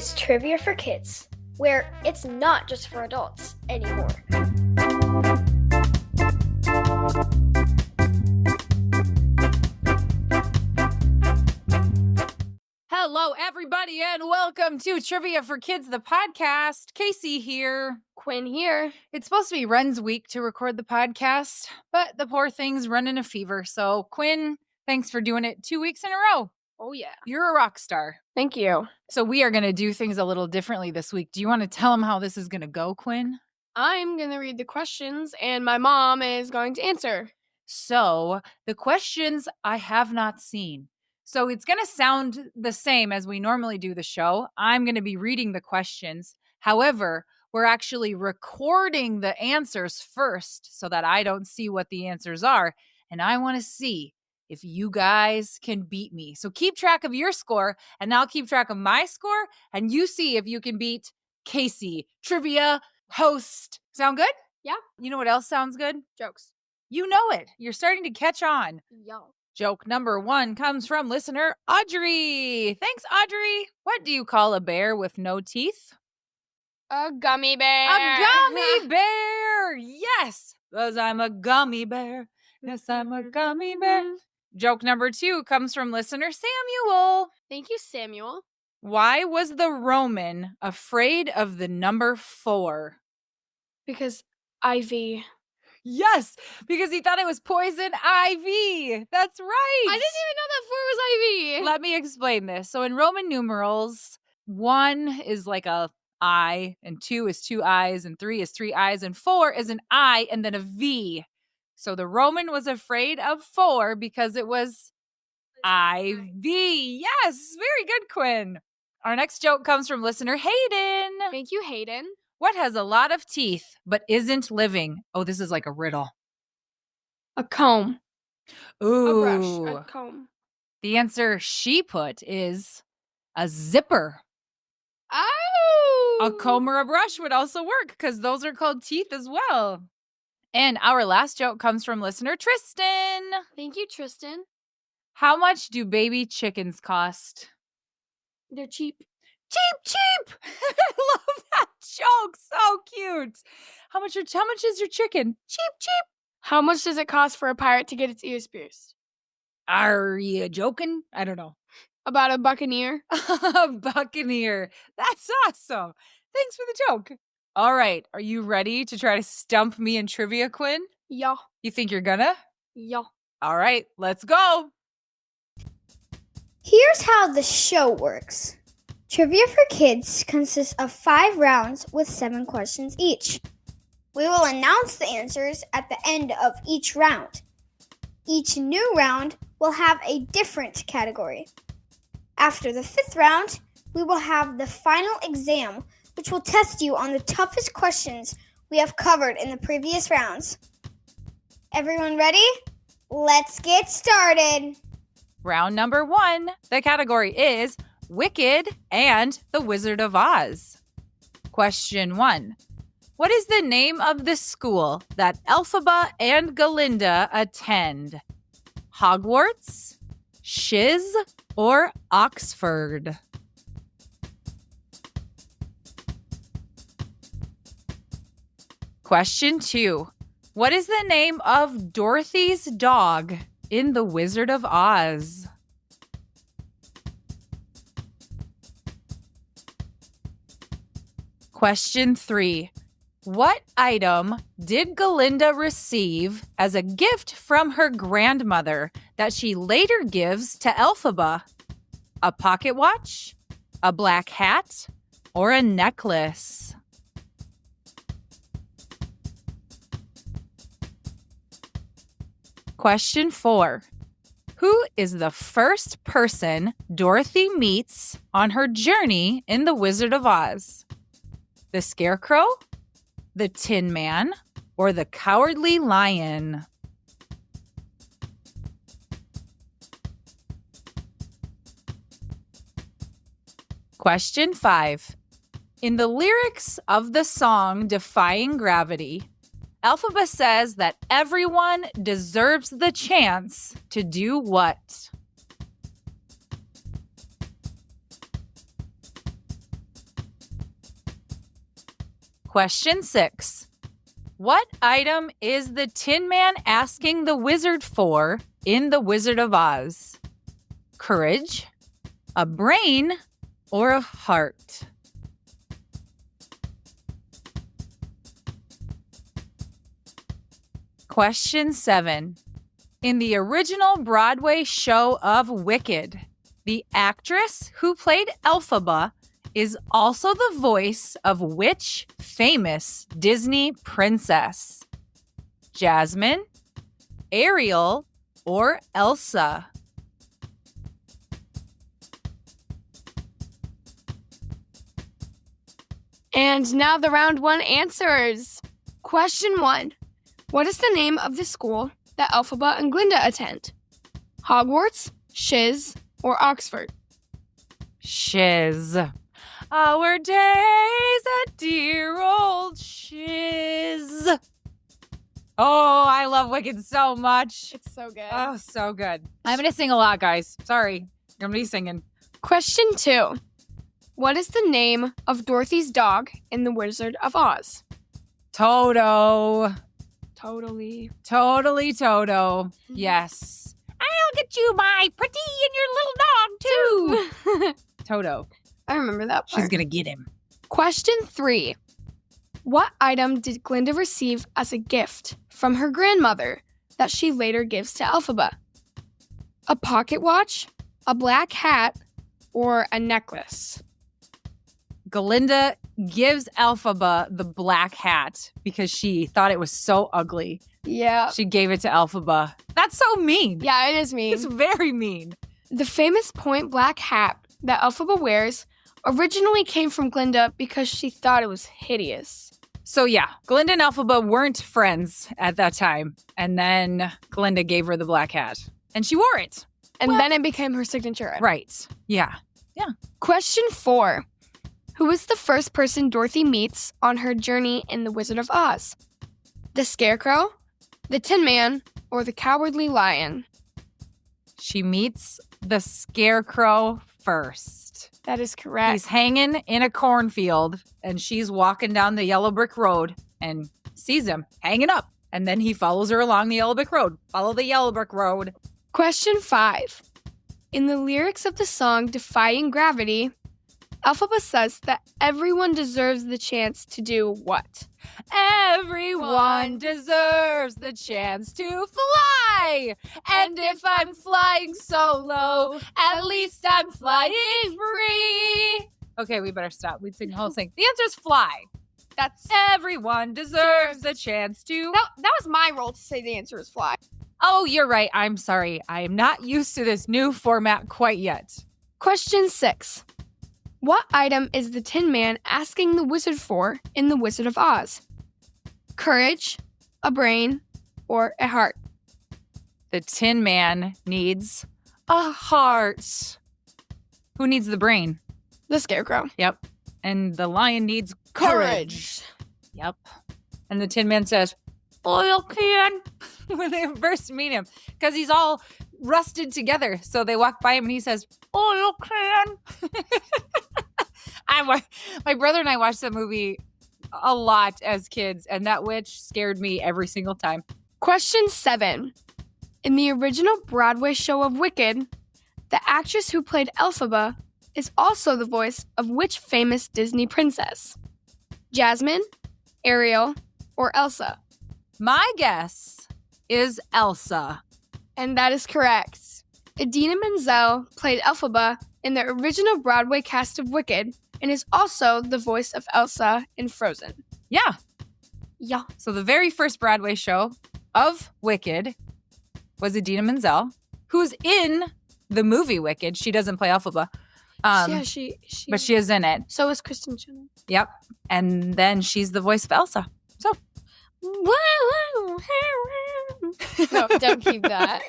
is Trivia for Kids, where it's not just for adults anymore. Hello, everybody, and welcome to Trivia for Kids, the podcast. Casey here. Quinn here. It's supposed to be Ren's week to record the podcast, but the poor thing's running a fever. So, Quinn, thanks for doing it 2 weeks in a row. Oh, yeah. You're a rock star. Thank you. So we are going to do things a little differently this week. Do you want to tell them how this is going to go, Quinn? I'm going to read the questions, and my mom is going to answer. So the questions I have not seen. So it's going to sound the same as we normally do the show. I'm going to be reading the questions. However, we're actually recording the answers first so that I don't see what the answers are. And I want to see if you guys can beat me. So keep track of your score, and I'll keep track of my score, and you see if you can beat Casey, trivia host. Sound good? Yeah. You know what else sounds good? Jokes. You know it. You're starting to catch on. Yeah. Joke number 1 comes from listener Audrey. Thanks, Audrey. What do you call a bear with no teeth? A gummy bear. A gummy bear. Yes, because I'm a gummy bear. Yes, I'm a gummy bear. Joke number 2 comes from listener Samuel. Thank you, Samuel. Why was the Roman afraid of the number 4? Because Ivy. Yes, because he thought it was poison ivy. That's right. I didn't even know that 4 was Ivy. Let me explain this. So in Roman numerals, 1 is like a I, and 2 is 2 I's, and 3 is 3 I's, and 4 is an I and then a V. So the Roman was afraid of 4 because it was Ivy. Yes, very good, Quinn. Our next joke comes from listener Hayden. Thank you, Hayden. What has a lot of teeth but isn't living? Oh, this is like a riddle. A comb. Ooh. A brush. A comb. The answer she put is a zipper. Oh! A comb or a brush would also work because those are called teeth as well. And our last joke comes from listener Tristan. Thank you, Tristan. How much do baby chickens cost? They're cheap. Cheap! I love that joke. So cute. How much is your chicken? Cheap. How much does it cost for a pirate to get its ears pierced? Are you joking? I don't know. About a buccaneer. A buccaneer. That's awesome. Thanks for the joke. All right. Are you ready to try to stump me in trivia, Quinn? Yeah. You think you're gonna? Yeah. All right. Let's go. Here's how the show works. Trivia for Kids consists of 5 rounds with 7 questions each. We will announce the answers at the end of each round. Each new round will have a different category. After the 5th round, we will have the final exam, which will test you on the toughest questions we have covered in the previous rounds. Everyone ready? Let's get started. Round number 1. The category is Wicked and the Wizard of Oz. Question 1. What is the name of the school that Elphaba and Galinda attend? Hogwarts, Shiz, or Oxford? Question 2. What is the name of Dorothy's dog in The Wizard of Oz? Question 3. What item did Galinda receive as a gift from her grandmother that she later gives to Elphaba? A pocket watch, a black hat, or a necklace? Question 4. Who is the first person Dorothy meets on her journey in The Wizard of Oz? The Scarecrow, the Tin Man, or the Cowardly Lion? Question 5. In the lyrics of the song Defying Gravity, Elphaba says that everyone deserves the chance to do what? Question 6. What item is the Tin Man asking the wizard for in The Wizard of Oz? Courage, a brain, or a heart? Question 7. In the original Broadway show of Wicked, the actress who played Elphaba is also the voice of which famous Disney princess? Jasmine, Ariel, or Elsa? And now the round 1 answers. Question 1. What is the name of the school that Elphaba and Glinda attend? Hogwarts, Shiz, or Oxford? Shiz. Our days at dear old Shiz. Oh, I love Wicked so much. It's so good. Oh, so good. I'm going to sing a lot, guys. Sorry. You're going to be singing. Question 2. What is the name of Dorothy's dog in The Wizard of Oz? Toto. Totally. Totally Toto. Yes. I'll get you my pretty and your little dog, too. Toto. I remember that part. She's going to get him. Question 3. What item did Glinda receive as a gift from her grandmother that she later gives to Elphaba? A pocket watch, a black hat, or a necklace? Glinda gives Elphaba the black hat because she thought it was so ugly. Yeah. She gave it to Elphaba. That's so mean. Yeah, it is mean. It's very mean. The famous point black hat that Elphaba wears originally came from Glinda because she thought it was hideous. So yeah, Glinda and Elphaba weren't friends at that time. And then Glinda gave her the black hat. And she wore it. And then it became her signature item. Right. Yeah. Question 4. Who is the first person Dorothy meets on her journey in The Wizard of Oz? The Scarecrow, the Tin Man, or the Cowardly Lion? She meets the Scarecrow first. That is correct. He's hanging in a cornfield, and she's walking down the yellow brick road and sees him hanging up. And then he follows her along the yellow brick road. Follow the yellow brick road. Question 5. In the lyrics of the song Defying Gravity, Elphaba says that everyone deserves the chance to do what? Everyone deserves the chance to fly. And if I'm flying solo, at least I'm flying free. Okay, we better stop. We'd sing the whole thing. The answer is fly. That's Everyone deserves the chance to. that was my role to say the answer is fly. Oh, you're right. I'm sorry. I am not used to this new format quite yet. Question 6. What item is the Tin Man asking the wizard for in The Wizard of Oz? Courage, a brain, or a heart? The Tin Man needs a heart. Who needs the brain? The Scarecrow. Yep. And the lion needs courage. Yep. And the Tin Man says, oil can, when they first meet him, because he's all rusted together. So they walk by him and he says, oil can. My brother and I watched that movie a lot as kids, and that witch scared me every single time. Question 7. In the original Broadway show of Wicked, the actress who played Elphaba is also the voice of which famous Disney princess? Jasmine, Ariel, or Elsa? My guess is Elsa. And that is correct. Idina Menzel played Elphaba in the original Broadway cast of Wicked and is also the voice of Elsa in Frozen. Yeah. Yeah. So the very first Broadway show of Wicked was Idina Menzel, who's in the movie Wicked. She doesn't play Elphaba. She But she is in it. So is Kristen Chenoweth. Yep. And then she's the voice of Elsa. So. No, don't keep that.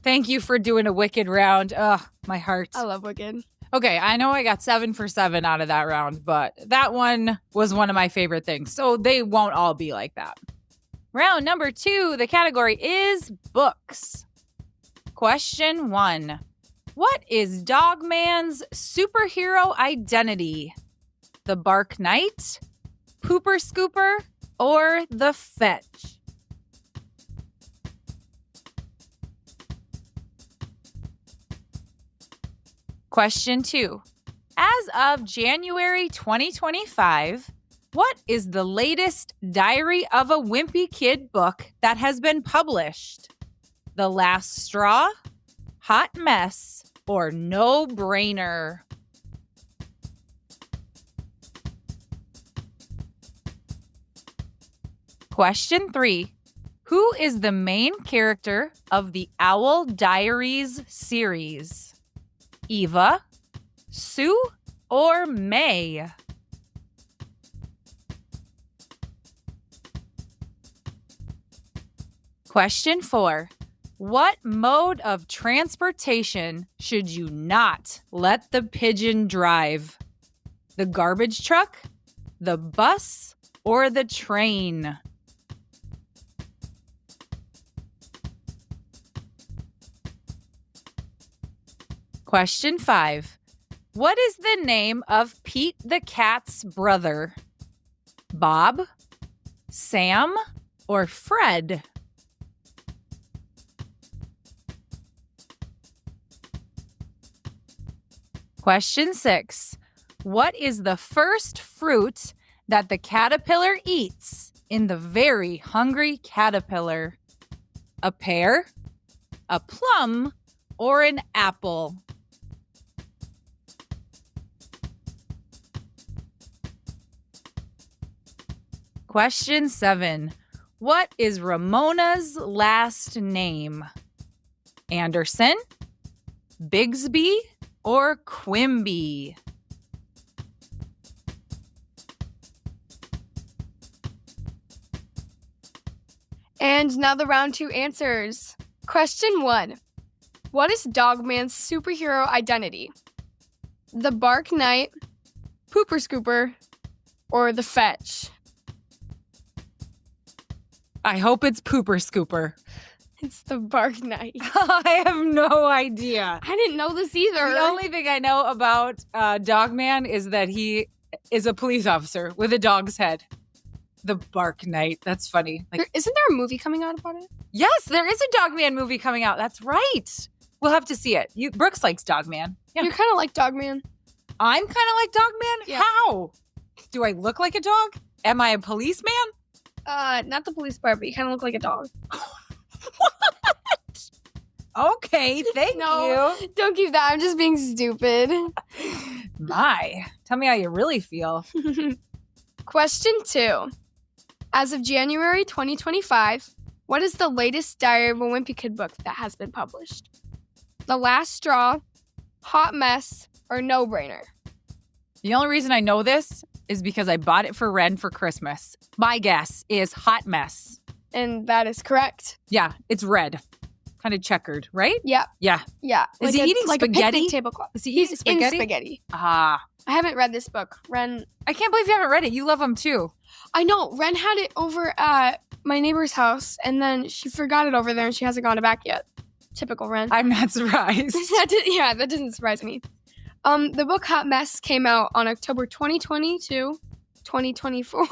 Thank you for doing a Wicked round. Ugh, my heart. I love Wicked. Okay, I know I got 7 for 7 out of that round, but that one was one of my favorite things. So they won't all be like that. Round number 2, the category is books. Question 1. What is Dogman's superhero identity? The Bark Knight, Pooper Scooper, or the Fetch? Question 2. As of January 2025, what is the latest Diary of a Wimpy Kid book that has been published? The Last Straw, Hot Mess, or No Brainer? Question 3. Who is the main character of the Owl Diaries series? Eva, Sue, or May? Question 4. What mode of transportation should you not let the pigeon drive? The garbage truck, the bus, or the train? Question 5. What is the name of Pete the cat's brother? Bob, Sam, or Fred? Question 6. What is the first fruit that the caterpillar eats in The Very Hungry Caterpillar? A pear, a plum, or an apple? Question 7. What is Ramona's last name? Anderson, Bigsby, or Quimby? And now the round 2 answers. Question 1. What is Dogman's superhero identity? The Bark Knight, Pooper Scooper, or the Fetch? I hope it's Pooper Scooper. It's the Bark Knight. I have no idea. I didn't know this either. The only thing I know about Dogman is that he is a police officer with a dog's head. The Bark Knight. That's funny. Isn't there a movie coming out about it? Yes, there is a Dogman movie coming out. That's right. We'll have to see it. Brooks likes Dogman. Yeah. You're kind of like Dogman. I'm kind of like Dogman? Yeah. How? Do I look like a dog? Am I a policeman? Not the police part, but you kind of look like a dog. What? Okay, thank No. you. Don't keep that. I'm just being stupid. My. Tell me how you really feel. Question 2. As of January 2025, what is the latest Diary of a Wimpy Kid book that has been published? The Last Straw, Hot Mess, or No Brainer? The only reason I know this is because I bought it for Ren for Christmas. My guess is Hot Mess. And that is correct. Yeah, it's red. Kind of checkered, right? Yeah. Yeah. Yeah. Is he eating like spaghetti? A picnic tablecloth. Is he eating He's spaghetti? in spaghetti. Ah. I haven't read this book. Ren. I can't believe you haven't read it. You love them too. I know. Ren had it over at my neighbor's house, and then she forgot it over there, and she hasn't gone back yet. Typical Ren. I'm not surprised. That doesn't surprise me. The book Hot Mess came out on October 2022, 2024.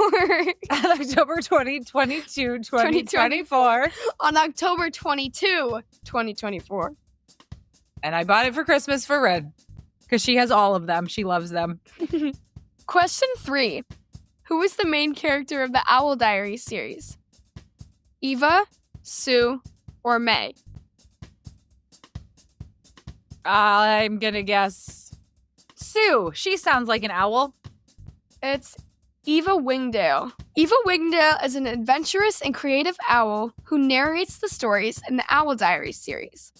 October 2022, 2024. On October 22, 2024. And I bought it for Christmas for Red. Because she has all of them. She loves them. Question 3. Who is the main character of the Owl Diaries series? Eva, Sue, or May? I'm going to guess Sue. She sounds like an owl. It's Eva Wingdale. Eva Wingdale is an adventurous and creative owl who narrates the stories in the Owl Diaries series.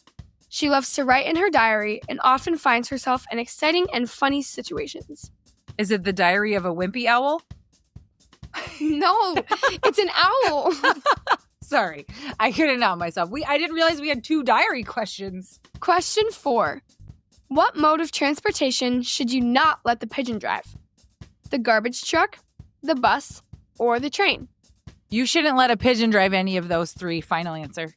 She loves to write in her diary and often finds herself in exciting and funny situations. Is it the Diary of a Wimpy Owl? No, it's an owl. Sorry, I couldn't help myself. I didn't realize we had 2 diary questions. Question 4. What mode of transportation should you not let the pigeon drive? The garbage truck, the bus, or the train? You shouldn't let a pigeon drive any of those 3. Final answer.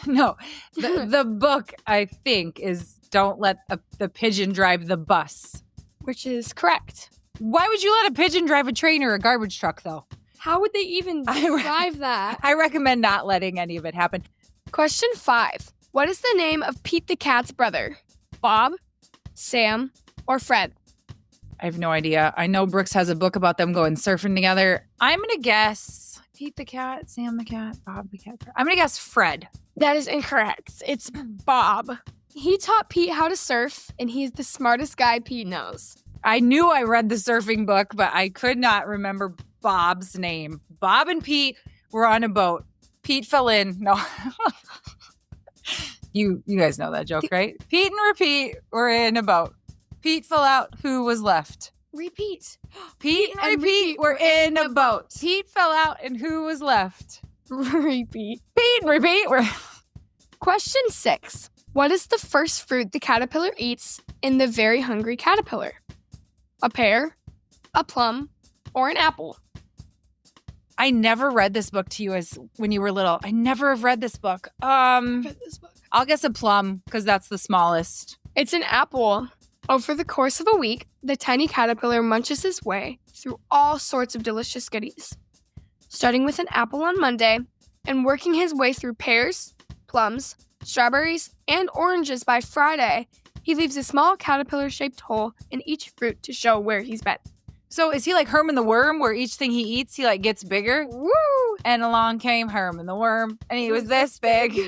No, the book, I think, is don't let the pigeon drive the bus. Which is correct. Why would you let a pigeon drive a train or a garbage truck, though? How would they even drive that? I recommend not letting any of it happen. Question 5. What is the name of Pete the cat's brother? Bob, Sam, or Fred? I have no idea. I know Brooks has a book about them going surfing together. I'm going to guess Pete the cat, Sam the cat, Bob the cat. I'm going to guess Fred. That is incorrect. It's Bob. He taught Pete how to surf, and he's the smartest guy Pete knows. I knew I read the surfing book, but I could not remember Bob's name. Bob and Pete were on a boat. Pete fell in. No. You guys know that joke, right? Pete and Repeat were in a boat. Pete fell out. Who was left? Repeat. Pete and Repeat were in a boat. Pete fell out, and who was left? Repeat. Pete and Repeat were... Question 6. What is the first fruit the caterpillar eats in The Very Hungry Caterpillar? A pear, a plum, or an apple? I never read this book to you as when you were little. I never have read this book. I'll guess a plum because that's the smallest. It's an apple. Over the course of a week, the tiny caterpillar munches his way through all sorts of delicious goodies. Starting with an apple on Monday and working his way through pears, plums, strawberries, and oranges by Friday, he leaves a small caterpillar-shaped hole in each fruit to show where he's been. So is he like Herman the Worm, where each thing he eats, he like gets bigger? Woo! And along came Herman the Worm, and he was this big.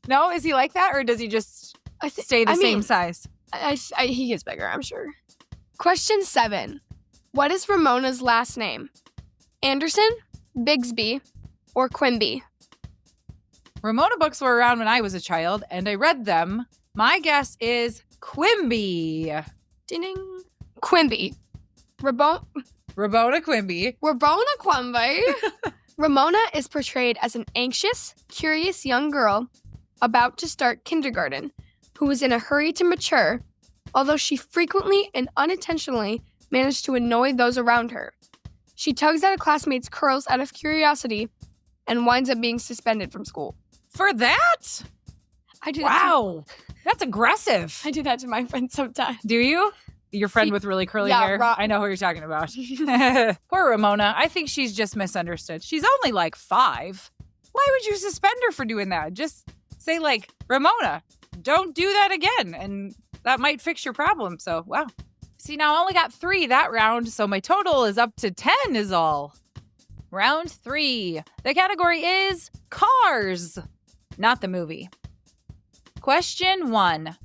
No, is he like that, or does he just stay the same size? He gets bigger, I'm sure. Question 7. What is Ramona's last name? Anderson, Bigsby, or Quimby? Ramona books were around when I was a child, and I read them. My guess is Quimby. Ding. Quimby. Ramona Quimby. Ramona is portrayed as an anxious, curious young girl about to start kindergarten who is in a hurry to mature, although she frequently and unintentionally managed to annoy those around her. She tugs at a classmate's curls out of curiosity and winds up being suspended from school. For that? I do wow. That's aggressive. I do that to my friends sometimes. Do you? Your friend with really curly hair? I know who you're talking about. Poor Ramona. I think she's just misunderstood. She's only like 5. Why would you suspend her for doing that? Just say like, Ramona, don't do that again. And that might fix your problem. So, wow. See, now I only got 3 that round. So my total is up to 10 is all. Round 3. The category is cars, not the movie. Question 1.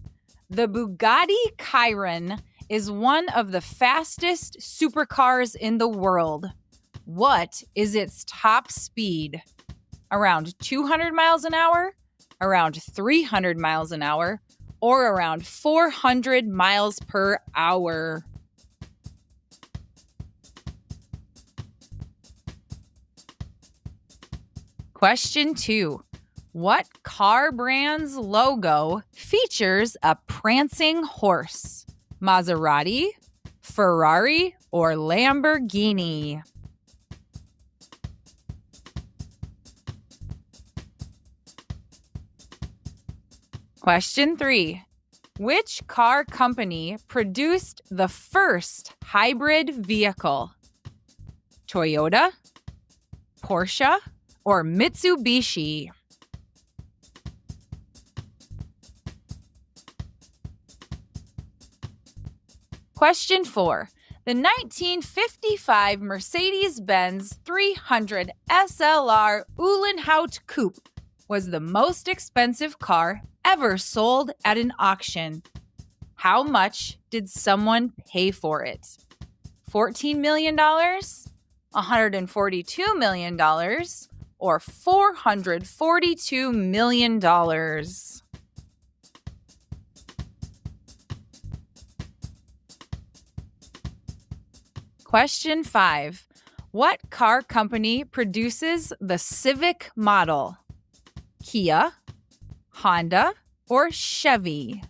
The Bugatti Chiron is one of the fastest supercars in the world. What is its top speed? Around 200 miles an hour, around 300 miles an hour, or around 400 miles per hour? Question 2. What car brand's logo features a prancing horse? Maserati, Ferrari, or Lamborghini? Question 3. Which car company produced the first hybrid vehicle? Toyota, Porsche, or Mitsubishi? Question 4. The 1955 Mercedes-Benz 300 SLR Uhlenhaut Coupe was the most expensive car ever sold at an auction. How much did someone pay for it? $14 million, $142 million, or $442 million? Question 5. What car company produces the Civic model? Kia, Honda, or Chevy?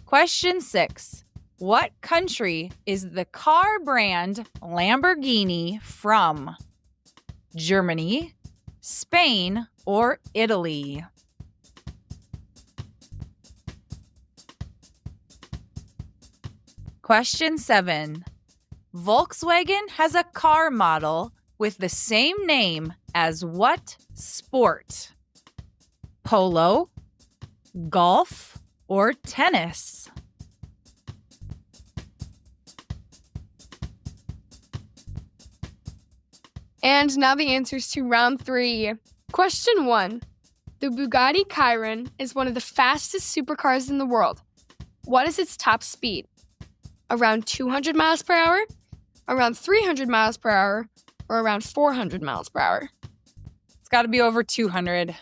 Question 6. What country is the car brand Lamborghini from? Germany, Spain, or Italy? Question 7. Volkswagen has a car model with the same name as what sport? Polo, golf, or tennis? And now the answers to round 3. Question 1. The Bugatti Chiron is one of the fastest supercars in the world. What is its top speed? Around 200 miles per hour, around 300 miles per hour, or around 400 miles per hour? It's got to be over 200.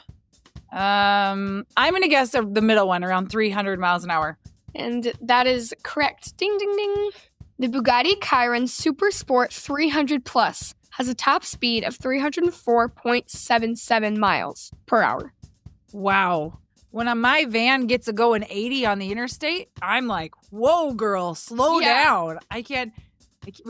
I'm going to guess the middle one, around 300 miles an hour. And that is correct. Ding, ding, ding. The Bugatti Chiron Super Sport 300 Plus has a top speed of 304.77 miles per hour. Wow. When my van gets a going 80 on the interstate, I'm like, whoa, girl, slow down. I can't.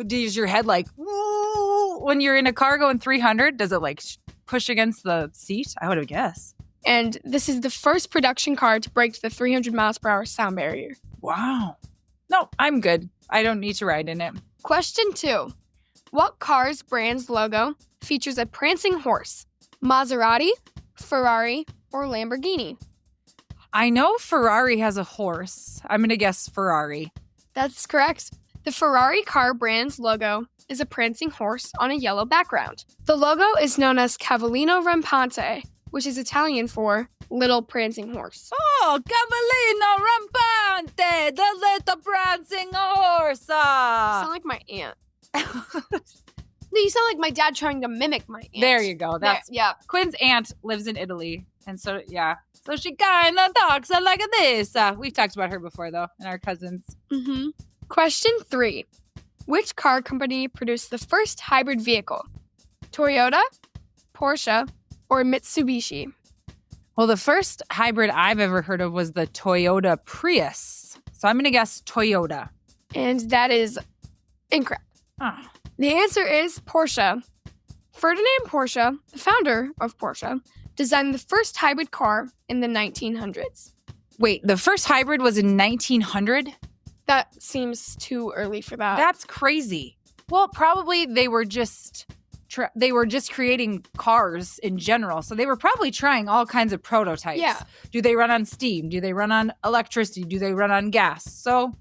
Does your head like, woo, when you're in a car going 300? Does it like push against the seat? I would have guessed. And this is the first production car to break the 300 miles per hour sound barrier. Wow. No, I'm good. I don't need to ride in it. Question 2. What car's brand's logo features a prancing horse? Maserati, Ferrari, or Lamborghini? I know Ferrari has a horse. I'm going to guess Ferrari. That's correct. The Ferrari car brand's logo is a prancing horse on a yellow background. The logo is known as Cavallino Rampante, which is Italian for little prancing horse. Oh, Cavallino Rampante, the little prancing horse. You sound like my aunt. No, you sound like my dad trying to mimic my aunt. There you go. That's yeah. Quinn's aunt lives in Italy. And so, yeah. So she kind of talks like this. We've talked about her before, though, and our cousins. Mm-hmm. Question 3. Which car company produced the first hybrid vehicle? Toyota, Porsche, or Mitsubishi? Well, the first hybrid I've ever heard of was the Toyota Prius. So I'm going to guess Toyota. And that is incorrect. Oh. The answer is Porsche. Ferdinand Porsche, the founder of Porsche, designed the first hybrid car in the 1900s. Wait, the first hybrid was in 1900? That seems too early for that. That's crazy. Well, probably they were just creating cars in general. So they were probably trying all kinds of prototypes. Yeah. Do they run on steam? Do they run on electricity? Do they run on gas? So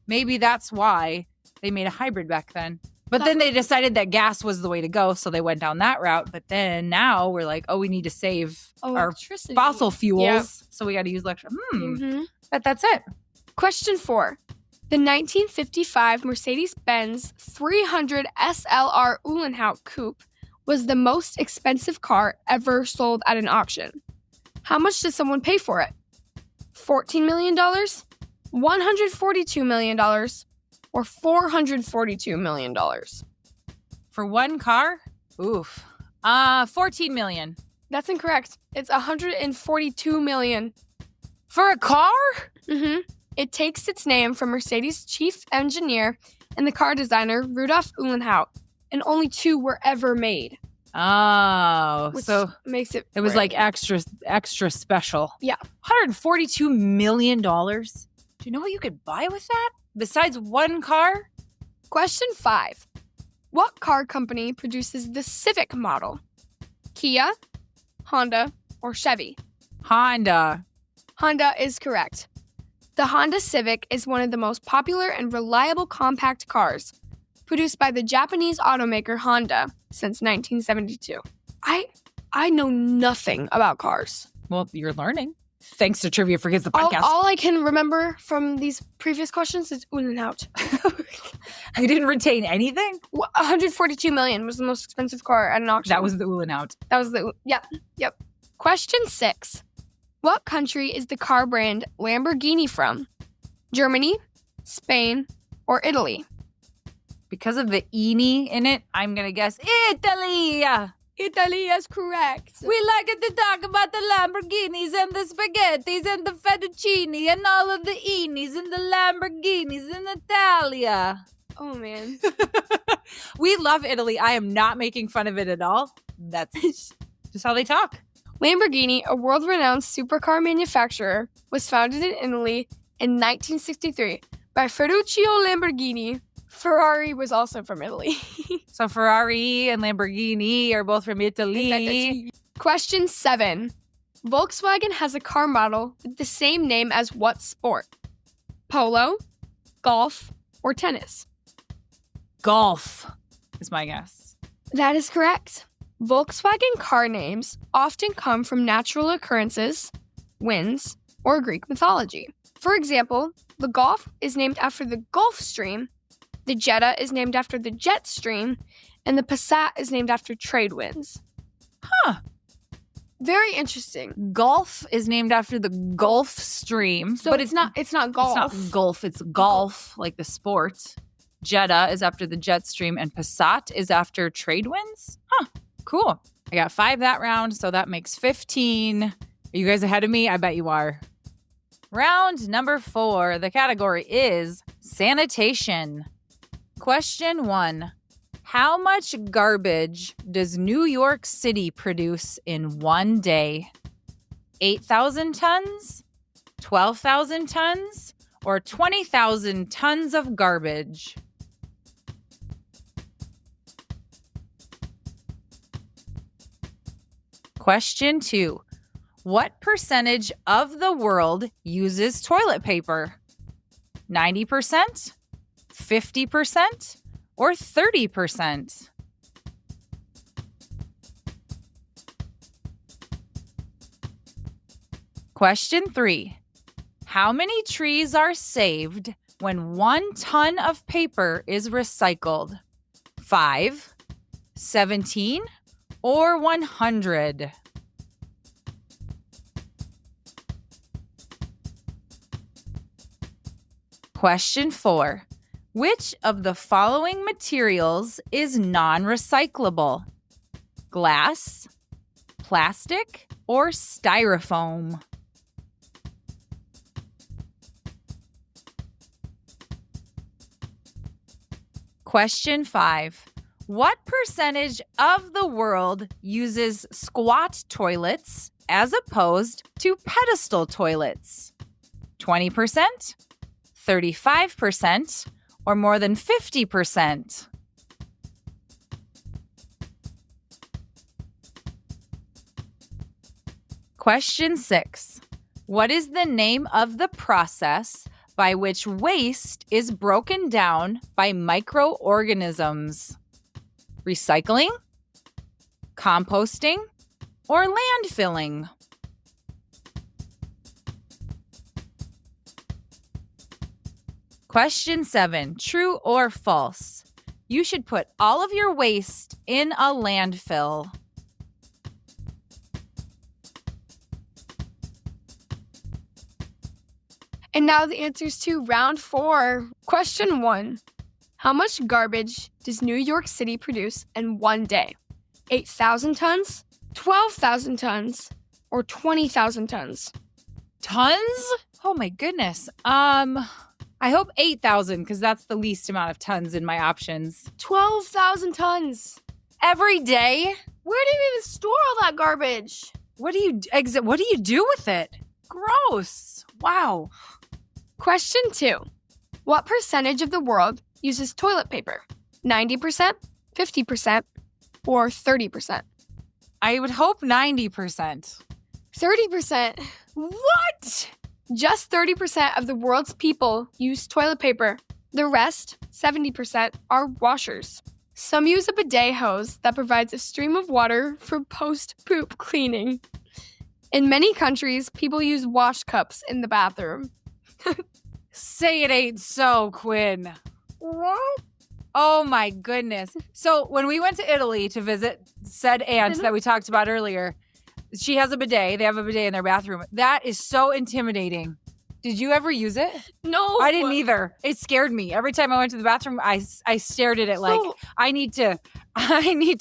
maybe that's why they made a hybrid back then. But then they decided that gas was the way to go, so they went down that route. But then now we're like, oh, we need to save our electricity. fossil fuels, Yeah. so we got to use electricity. Mm-hmm. But that's it. Question 4. The 1955 Mercedes-Benz 300 SLR Uhlenhaut Coupe was the most expensive car ever sold at an auction. How much did someone pay for it? $14 million, $142 million, or $442 million? For one car? Oof. 14 million. That's incorrect. It's $142 million. For a car? Mm-hmm. It takes its name from Mercedes' chief engineer and the car designer Rudolf Uhlenhaut, and only 2 were ever made. Oh, Which so makes it was rare. like extra special. Yeah. $142 million. Do you know what you could buy with that? Besides one car? Question 5. What car company produces the Civic model? Kia, Honda, or Chevy? Honda. Honda is correct. The Honda Civic is one of the most popular and reliable compact cars, produced by the Japanese automaker Honda since 1972. I know nothing about cars. Well, you're learning. Thanks to Trivia for Kids, the All, podcast. all I can remember from these previous questions is Uhlenhaut. You didn't retain anything? $142 million was the most expensive car at an auction. That was the Uhlenhaut. That was the yep. Question 6. What country is the car brand Lamborghini from? Germany, Spain, or Italy? Because of the "ini" in it, I'm going to guess Italy. Italy is correct. We like it to talk about the Lamborghinis and the spaghettis and the fettuccine and all of the inis and the Lamborghinis in Italia. Oh, man. We love Italy. I am not making fun of it at all. That's just how they talk. Lamborghini, a world-renowned supercar manufacturer, was founded in Italy in 1963 by Ferruccio Lamborghini. Ferrari was also from Italy. So Ferrari and Lamborghini are both from Italy. Question 7. Volkswagen has a car model with the same name as what sport? Polo, golf, or tennis? Golf is my guess. That is correct. Volkswagen car names often come from natural occurrences, winds, or Greek mythology. For example, the Golf is named after the Gulf Stream, the Jetta is named after the jet stream, and the Passat is named after trade winds. Huh. Very interesting. Golf is named after the Gulf Stream. So but it's not golf. It's not golf, it's golf, like the sport. Jetta is after the jet stream, and Passat is after trade winds? Huh. Cool. I got 5 that round, so that makes 15. Are you guys ahead of me? I bet you are. Round number 4. The category is sanitation. Question 1. How much garbage does New York City produce in one day? 8,000 tons, 12,000 tons, or 20,000 tons of garbage? Question 2. What percentage of the world uses toilet paper? 90%, 50%, or 30%? Question 3. How many trees are saved when 1 ton of paper is recycled? 5, 17, or 100? Question 4. Which of the following materials is non-recyclable? Glass, plastic, or styrofoam? Question 5. What percentage of the world uses squat toilets as opposed to pedestal toilets? 20%, 35%, or more than 50%? Question 6. What is the name of the process by which waste is broken down by microorganisms? Recycling, composting, or landfilling? Question 7. True or false? You should put all of your waste in a landfill. And now the answers to round 4. Question 1. How much garbage does New York City produce in one day? 8,000 tons, 12,000 tons, or 20,000 tons? Tons? Oh my goodness. I hope 8,000 because that's the least amount of tons in my options. 12,000 tons. Every day? Where do you even store all that garbage? What do you do with it? Gross. Wow. Question 2. What percentage of the world uses toilet paper? 90%, 50%, or 30%? I would hope 90%. 30%. What? Just 30% of the world's people use toilet paper. The rest, 70%, are washers. Some use a bidet hose that provides a stream of water for post-poop cleaning. In many countries, people use wash cups in the bathroom. Say it ain't so, Quinn. What? Oh my goodness. So when we went to Italy to visit said aunt that we talked about earlier, she has a bidet. They have a bidet in their bathroom. That is so intimidating. Did you ever use it? No. I didn't either. It scared me. Every time I went to the bathroom, I stared at it like, I need to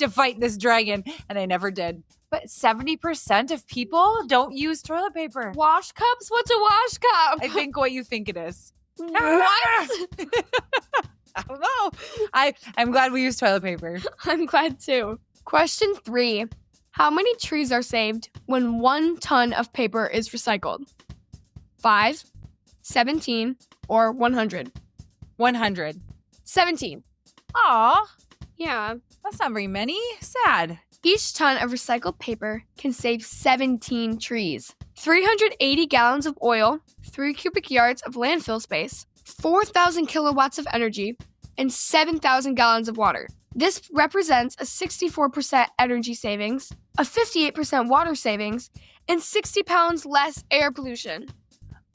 fight this dragon, and I never did. But 70% of people don't use toilet paper. Wash cups? What's a wash cup? I think what you think it is. What? I don't know. I'm glad we use toilet paper. I'm glad too. Question 3. How many trees are saved when 1 ton of paper is recycled? 5, 17, or 100? 100. 17. Aw, Yeah. that's not very many. Sad. Each ton of recycled paper can save 17 trees, 380 gallons of oil, 3 cubic yards of landfill space, 4,000 kilowatts of energy, and 7,000 gallons of water. This represents a 64% energy savings, a 58% water savings, and 60 pounds less air pollution.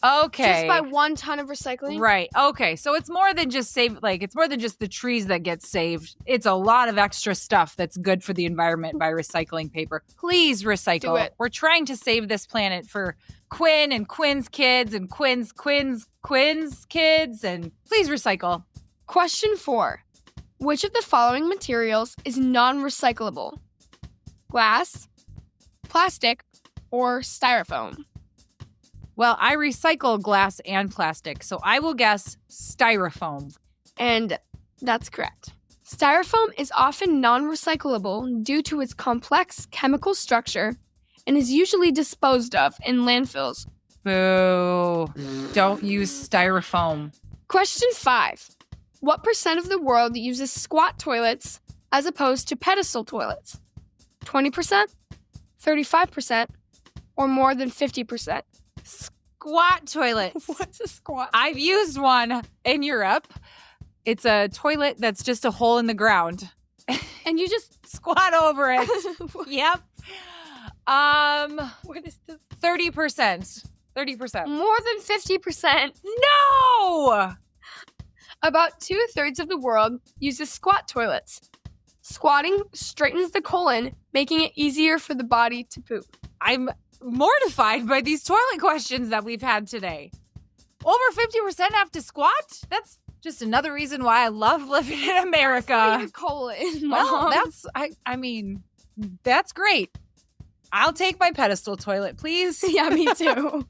Okay. Just by 1 ton of recycling? Right. Okay. So it's more than just it's more than just the trees that get saved. It's a lot of extra stuff that's good for the environment by recycling paper. Please recycle. Do it. We're trying to save this planet for Quinn and Quinn's kids and Quinn's kids, and please recycle. Question 4. Which of the following materials is non-recyclable? Glass, plastic, or styrofoam? Well, I recycle glass and plastic, so I will guess styrofoam. And that's correct. Styrofoam is often non-recyclable due to its complex chemical structure and is usually disposed of in landfills. Boo. Don't use styrofoam. Question 5. What percent of the world uses squat toilets as opposed to pedestal toilets? 20%, 35%, or more than 50%? Squat toilets. What's a squat? I've used one in Europe. It's a toilet that's just a hole in the ground. And you just Squat over it. Yep. What is this? 30%. 30%. More than 50%. No! About 2/3 of the world uses squat toilets. Squatting straightens the colon, making it easier for the body to poop. I'm mortified by these toilet questions that we've had today. Over 50% have to squat? That's just another reason why I love living in America. Your colon, Well, Mom. I mean, that's great. I'll take my pedestal toilet, please. Yeah, me too.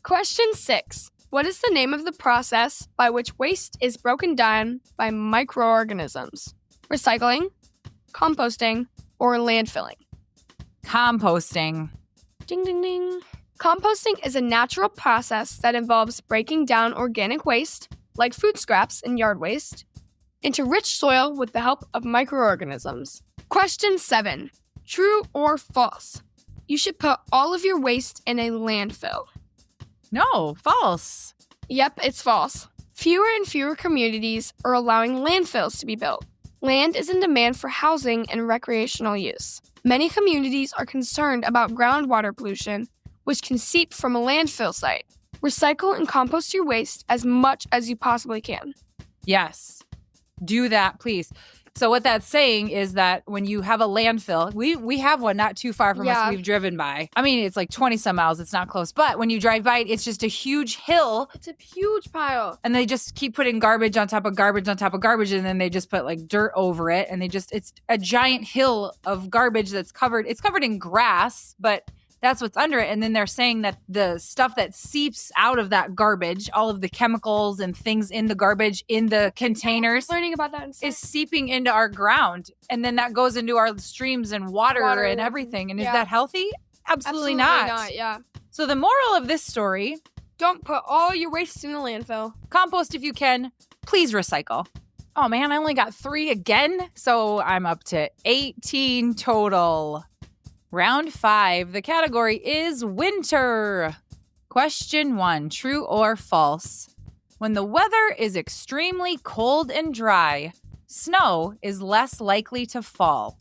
Question 6. What is the name of the process by which waste is broken down by microorganisms? Recycling, composting, or landfilling? Composting. Ding, ding, ding. Composting is a natural process that involves breaking down organic waste, like food scraps and yard waste, into rich soil with the help of microorganisms. Question 7. True or false? You should put all of your waste in a landfill. No, false. Yep, it's false. Fewer and fewer communities are allowing landfills to be built. Land is in demand for housing and recreational use. Many communities are concerned about groundwater pollution, which can seep from a landfill site. Recycle and compost your waste as much as you possibly can. Yes. Do that, please. So what that's saying is that when you have a landfill, we have one not too far from us Yeah. we've driven by. I mean, it's like 20 some miles. It's not close. But when you drive by it, it's just a huge hill. It's a huge pile. And they just keep putting garbage on top of garbage on top of garbage. And then they just put like dirt over it. And it's a giant hill of garbage that's covered. It's covered in grass, but that's what's under it. And then they're saying that the stuff that seeps out of that garbage, all of the chemicals and things in the garbage in the containers, Learning about that is seeping into our ground. And then that goes into our streams and water and everything. And is Yeah. that healthy? Absolutely not. Yeah. So the moral of this story, Don't put all your waste in the landfill. compost if you can, please recycle. Oh man, I only got 3 again. So I'm up to 18 total. Round 5. The category is winter. Question 1. True or false? When the weather is extremely cold and dry, snow is less likely to fall.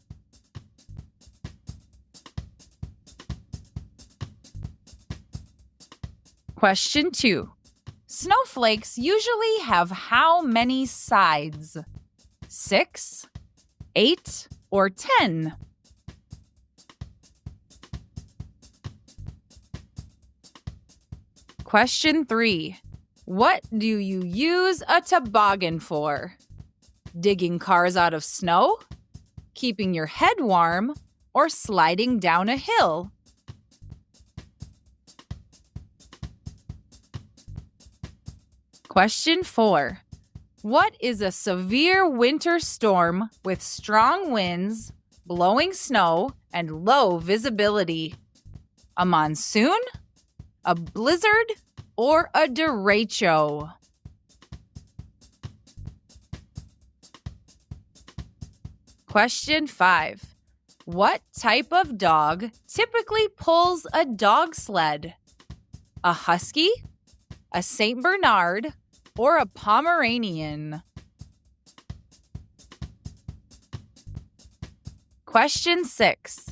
Question 2. Snowflakes usually have how many sides? 6, 8, or 10? Question 3. What do you use a toboggan for? Digging cars out of snow? Keeping your head warm? Or sliding down a hill? Question 4. What is a severe winter storm with strong winds, blowing snow, and low visibility? A monsoon? A blizzard? Or a derecho? Question 5. What type of dog typically pulls a dog sled? A husky, a Saint Bernard, or a Pomeranian? Question 6.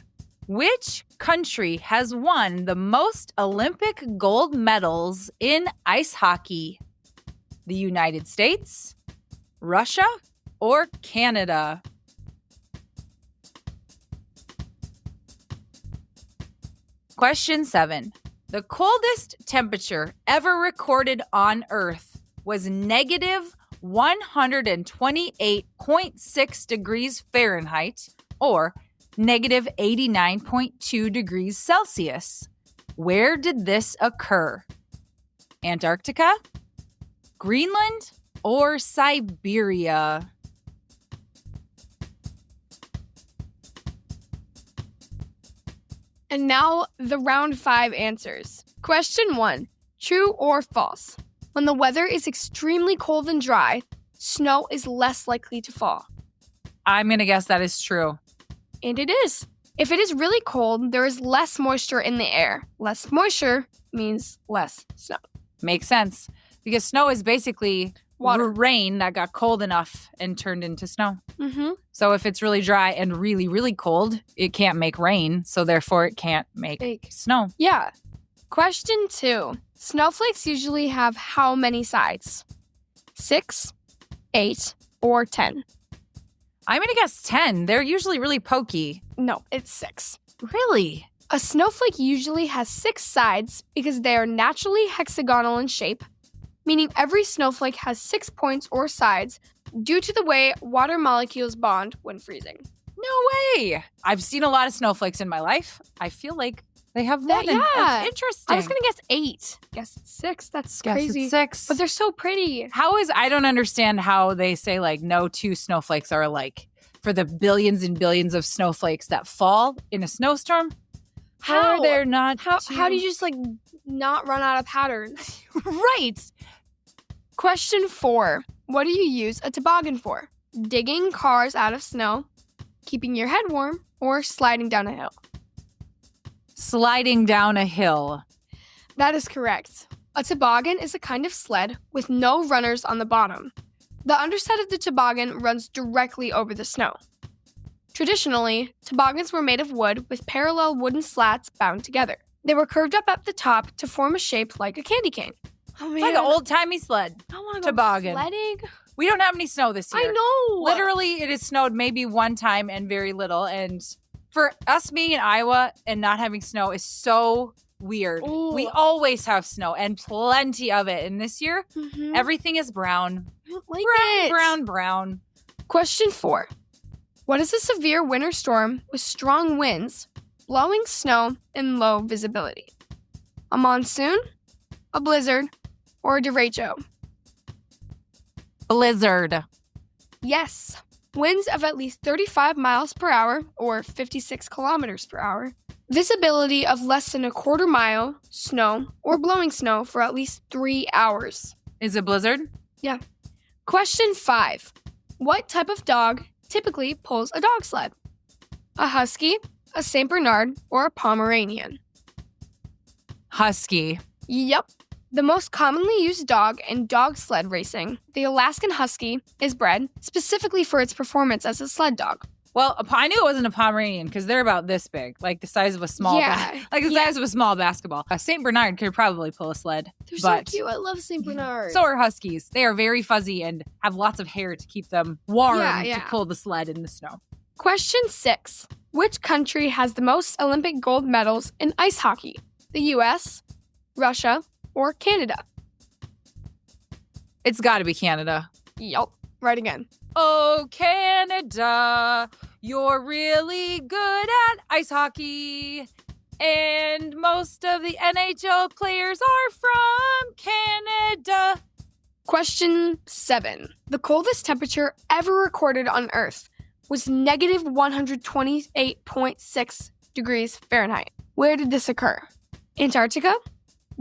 Which country has won the most Olympic gold medals in ice hockey? The United States, Russia, or Canada? Question 7. The coldest temperature ever recorded on Earth was negative 128.6 degrees Fahrenheit, or negative 89.2 degrees Celsius. Where did this occur? Antarctica, Greenland, or Siberia? And now the round 5 answers. Question 1. True or false? When the weather is extremely cold and dry, snow is less likely to fall. I'm going to guess that is true. And it is. If it is really cold, there is less moisture in the air. Less moisture means less snow. Makes sense. Because snow is basically Water. rain that got cold enough and turned into snow. Mm-hmm. So if it's really dry and really, really cold, it can't make rain. So therefore, it can't make snow. Yeah. Question 2. Snowflakes usually have how many sides? 6, 8, or 10? I'm going to guess 10. They're usually really pokey. No, it's 6. Really? A snowflake usually has 6 sides because they are naturally hexagonal in shape, meaning every snowflake has 6 points or sides due to the way water molecules bond when freezing. No way. I've seen a lot of snowflakes in my life. I feel like they have more than. Yeah. That's interesting. I was going to guess 8. Guess it's 6. That's Guess crazy. it's 6. But they're so pretty. I don't understand how they say like no two snowflakes are alike. For the billions and billions of snowflakes that fall in a snowstorm, how are there not How do you just like not run out of patterns? Right. Question 4. What do you use a toboggan for? Digging cars out of snow, keeping your head warm, or sliding down a hill? sliding down a hill? That is correct. A toboggan is a kind of sled with no runners on the bottom. The underside of the toboggan runs directly over the snow. Traditionally, toboggans were made of wood with parallel wooden slats bound together. They were curved up at the top to form a shape like a candy cane. Oh man, It's like an old-timey sled. I want to toboggan. go sledding. We don't have any snow this year. I know. Literally, it has snowed maybe one time and very little. And for us being in Iowa and not having snow is so weird. Ooh. We always have snow and plenty of it. And this year, Mhm. everything is brown. I don't like Brown. Question 4. What is a severe winter storm with strong winds, blowing snow, and low visibility? A monsoon, a blizzard, or a derecho? Blizzard. Yes. Winds of at least 35 miles per hour, or 56 kilometers per hour. Visibility of less than a quarter mile, snow, or blowing snow for at least 3 hours. Is it blizzard? Question 5. What type of dog typically pulls a dog sled? A husky, a Saint Bernard, or a Pomeranian? Husky. Yep. The most commonly used dog in dog sled racing, the Alaskan Husky, is bred specifically for its performance as a sled dog. Well, I knew it wasn't a Pomeranian because they're about this big, like the size of a small, size of a small basketball. A Saint Bernard could probably pull a sled. They're but so cute. I love Saint Bernard. So are Huskies. They are very fuzzy and have lots of hair to keep them warm Yeah. to pull the sled in the snow. Question 6. Which country has the most Olympic gold medals in ice hockey? The US, Russia, or Canada? It's got to be Canada. Yup. Right again. Oh, Canada, you're really good at ice hockey. And most of the NHL players are from Canada. Question 7. The coldest temperature ever recorded on Earth was negative 128.6 degrees Fahrenheit. Where did this occur? Antarctica,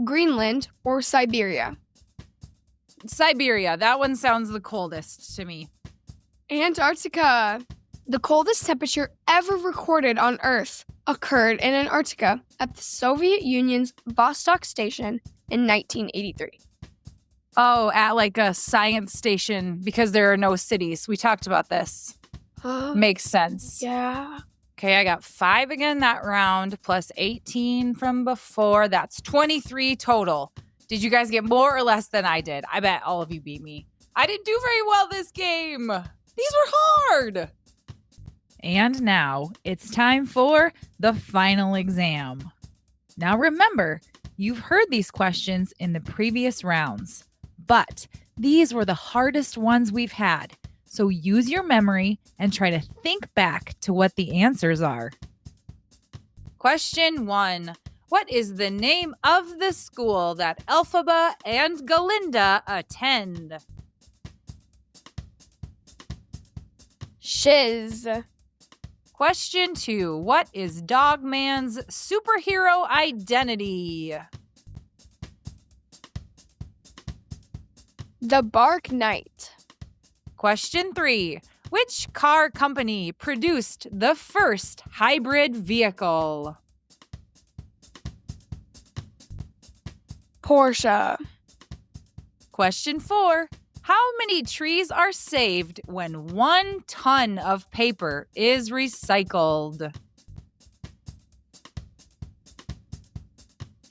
Greenland, or Siberia? Siberia, that one sounds the coldest to me. Antarctica. The coldest temperature ever recorded on Earth occurred in Antarctica at the Soviet Union's Vostok Station in 1983. Oh, at like a science station because there are no cities. We talked about this. Makes sense. Yeah. Okay, I got 5 again that round, plus 18 from before. That's 23 total. Did you guys get more or less than I did? I bet all of you beat me. I didn't do very well this game. These were hard. And now it's time for the final exam. Now remember, you've heard these questions in the previous rounds, but these were the hardest ones we've had. So use your memory and try to think back to what the answers are. Question 1. What is the name of the school that Elphaba and Galinda attend? Shiz. Question 2. What is Dogman's superhero identity? The Bark Knight. Question 3. Which car company produced the first hybrid vehicle? Porsche. Question 4. How many trees are saved when 1 ton of paper is recycled?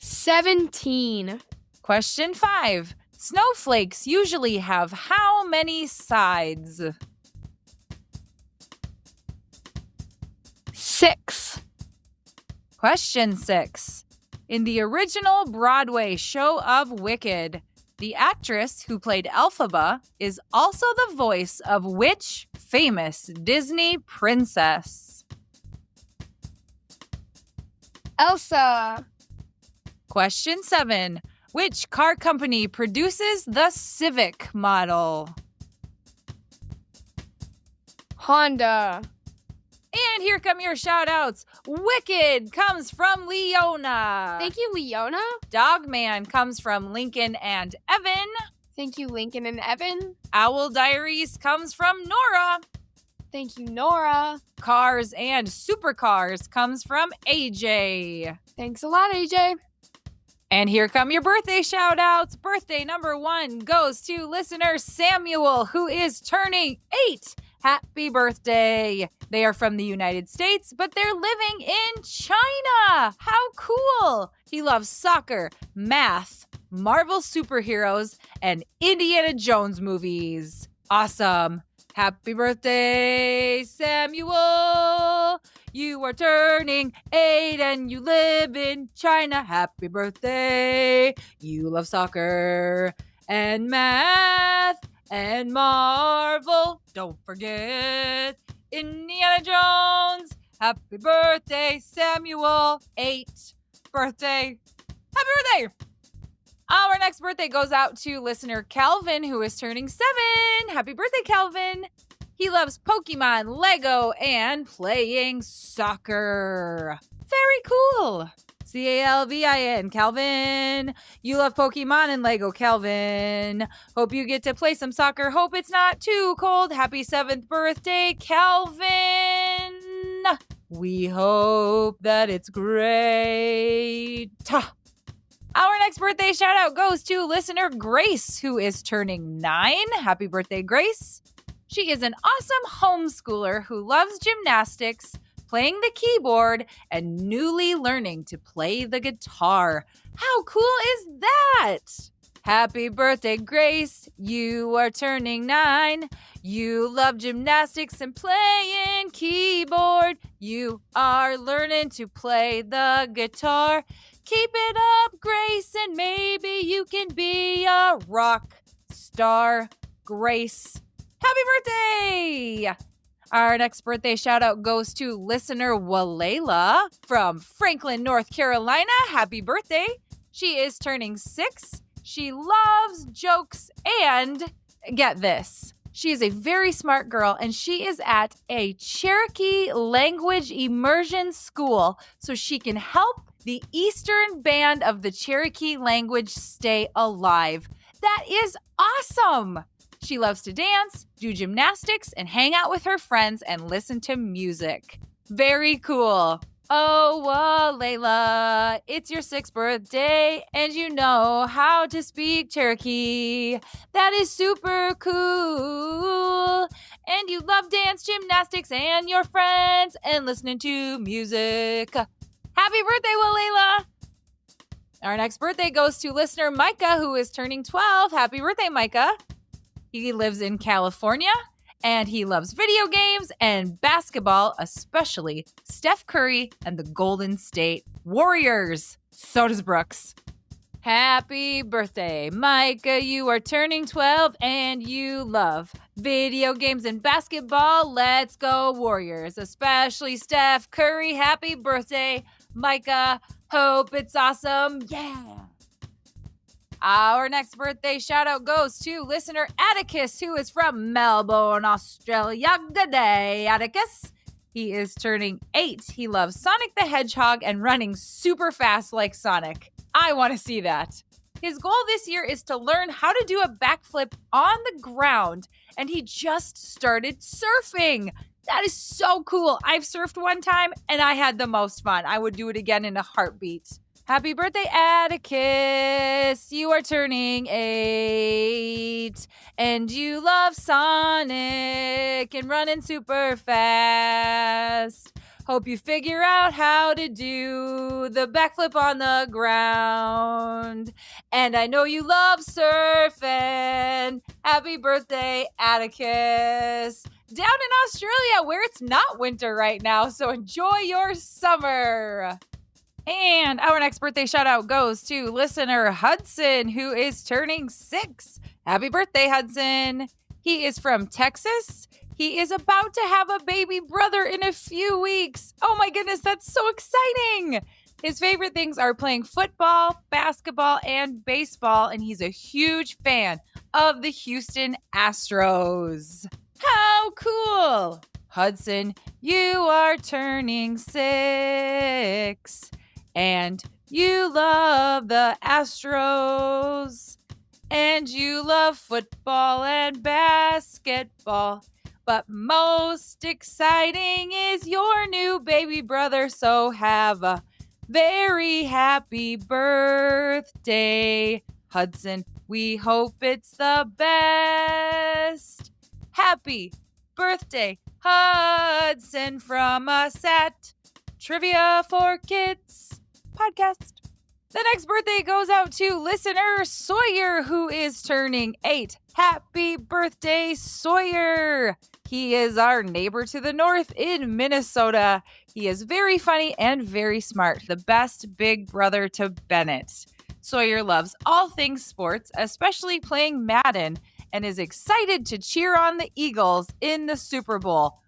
17. Question 5. Snowflakes usually have how many sides? 6. Question 6. In the original Broadway show of Wicked, the actress who played Elphaba is also the voice of which famous Disney princess? Elsa. Question 7. Which car company produces the Civic model? Honda. And here come your shout outs. Wicked comes from Leona. Thank you, Leona. Dogman comes from Lincoln and Evan. Thank you, Lincoln and Evan. Owl Diaries comes from Nora. Thank you, Nora. Cars and Supercars comes from AJ. Thanks a lot, AJ. And here come your birthday shout outs. Birthday number 1 goes to listener Samuel, who is turning 8. Happy birthday. They are from the United States, but they're living in China. How cool. He loves soccer, math, Marvel superheroes, and Indiana Jones movies. Awesome. Happy birthday, Samuel. You are turning 8 and you live in China. Happy birthday. You love soccer and math and Marvel. Don't forget Indiana Jones. Happy birthday, Samuel. 8 birthday. Happy birthday. Our next birthday goes out to listener Calvin, who is turning 7. Happy birthday, Calvin. He loves Pokemon, Lego, and playing soccer. Very cool. Calvin. Calvin. You love Pokemon and Lego, Calvin. Hope you get to play some soccer. Hope it's not too cold. Happy 7th birthday, Calvin. We hope that it's great. Our next birthday shout out goes to listener Grace, who is turning 9. Happy birthday, Grace. She is an awesome homeschooler who loves gymnastics, playing the keyboard, and newly learning to play the guitar. How cool is that? Happy birthday, Grace. You are turning 9. You love gymnastics and playing keyboard. You are learning to play the guitar. Keep it up, Grace, and maybe you can be a rock star, Grace. Happy birthday! Our next birthday shout out goes to listener Walela from Franklin, North Carolina. Happy birthday. She is turning 6. She loves jokes and, get this, she is a very smart girl and she is at a Cherokee language immersion school so she can help the Eastern Band of the Cherokee language stay alive. That is awesome. She loves to dance, do gymnastics, and hang out with her friends and listen to music. Very cool. Oh, Layla, it's your 6th birthday, and you know how to speak Cherokee. That is super cool. And you love dance, gymnastics, and your friends, and listening to music. Happy birthday, Layla! Our next birthday goes to listener Micah, who is turning 12. Happy birthday, Micah. He lives in California, and he loves video games and basketball, especially Steph Curry and the Golden State Warriors. So does Brooks. Happy birthday, Micah. You are turning 12, and you love video games and basketball. Let's go, Warriors, especially Steph Curry. Happy birthday, Micah. Hope it's awesome. Yeah. Our next birthday shout out goes to listener Atticus, who is from Melbourne, Australia. Good day, Atticus. He is turning 8. He loves Sonic the Hedgehog and running super fast like Sonic. I want to see that. His goal this year is to learn how to do a backflip on the ground, and he just started surfing. That is so cool. I've surfed one time, and I had the most fun. I would do it again in a heartbeat. Happy birthday, Atticus. You are turning 8, and you love Sonic and running super fast. Hope you figure out how to do the backflip on the ground. And I know you love surfing. Happy birthday, Atticus. Down in Australia, where it's not winter right now, so enjoy your summer. And our next birthday shout out goes to listener Hudson, who is turning 6. Happy birthday, Hudson. He is from Texas. He is about to have a baby brother in a few weeks. Oh my goodness, that's so exciting. His favorite things are playing football, basketball, and baseball, and he's a huge fan of the Houston Astros. How cool! Hudson, you are turning 6. And you love the Astros. And you love football and basketball. But most exciting is your new baby brother. So have a very happy birthday, Hudson. We hope it's the best. Happy birthday, Hudson, from us at Trivia for Kids podcast. The next birthday goes out to listener Sawyer, who is turning 8. Happy birthday, Sawyer. He is our neighbor to the north in Minnesota. He is very funny and very smart, the best big brother to Bennett. Sawyer loves all things sports, especially playing Madden, and is excited to cheer on the Eagles in the Super Bowl.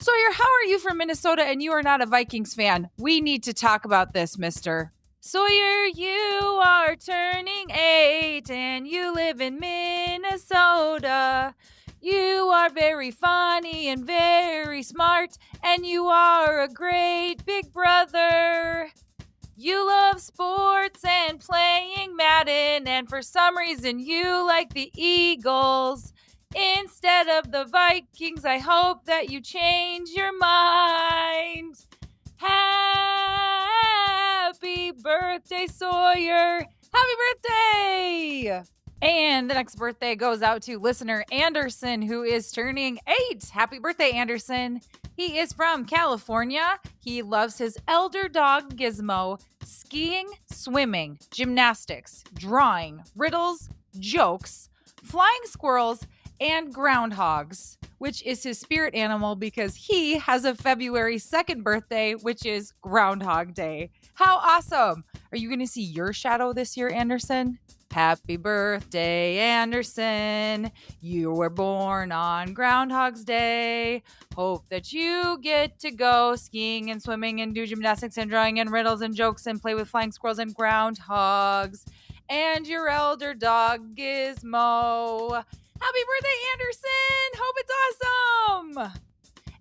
Sawyer, how are you from Minnesota and you are not a Vikings fan? We need to talk about this, mister. Sawyer, you are turning 8 and you live in Minnesota. You are very funny and very smart, and you are a great big brother. You love sports and playing Madden, and for some reason you like the Eagles instead of the Vikings. I hope that you change your mind. Happy birthday, Sawyer. Happy birthday. And the next birthday goes out to listener Anderson, who is turning 8. Happy birthday, Anderson. He is from California. He loves his elder dog, Gizmo, skiing, swimming, gymnastics, drawing, riddles, jokes, flying squirrels, and groundhogs, which is his spirit animal because he has a February 2nd birthday, which is Groundhog Day. How awesome! Are you going to see your shadow this year, Anderson? Happy birthday, Anderson. You were born on Groundhog's Day. Hope that you get to go skiing and swimming and do gymnastics and drawing and riddles and jokes and play with flying squirrels and groundhogs. And your elder dog, Gizmo. Happy birthday, Anderson. Hope it's awesome.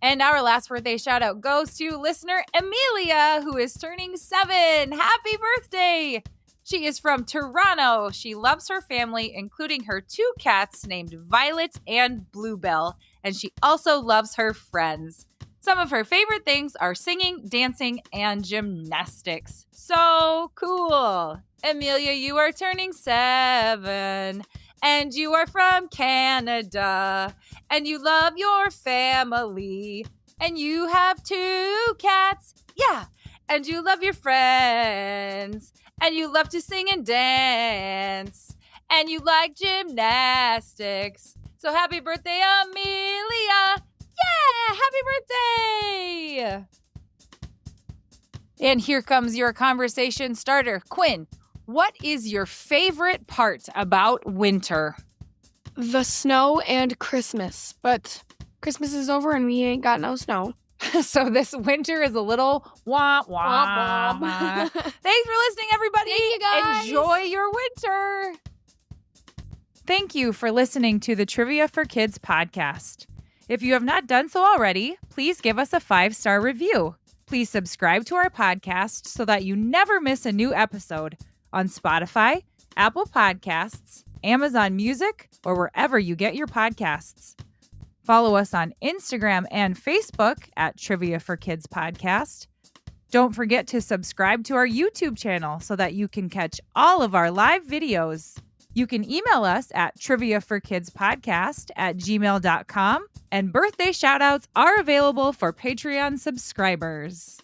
And our last birthday shout out goes to listener Amelia, who is turning 7. Happy birthday. She is from Toronto. She loves her family, including her 2 cats named Violet and Bluebell, and she also loves her friends. Some of her favorite things are singing, dancing, and gymnastics. So cool. Amelia, you are turning 7, and you are from Canada, and you love your family, and you have 2 cats. Yeah. And you love your friends, and you love to sing and dance, and you like gymnastics. So happy birthday, Amelia! Yeah, happy birthday! And here comes your conversation starter. Quinn, what is your favorite part about winter? The snow and Christmas. But Christmas is over and we ain't got no snow. So this winter is a little wah wah. Thanks for listening, everybody. Thank you, guys. Enjoy your winter. Thank you for listening to the Trivia for Kids podcast. If you have not done so already, please give us a 5-star review. Please subscribe to our podcast so that you never miss a new episode on Spotify, Apple Podcasts, Amazon Music, or wherever you get your podcasts. Follow us on Instagram and Facebook at Trivia for Kids Podcast. Don't forget to subscribe to our YouTube channel so that you can catch all of our live videos. You can email us at triviaforkidspodcast@gmail.com, and birthday shoutouts are available for Patreon subscribers.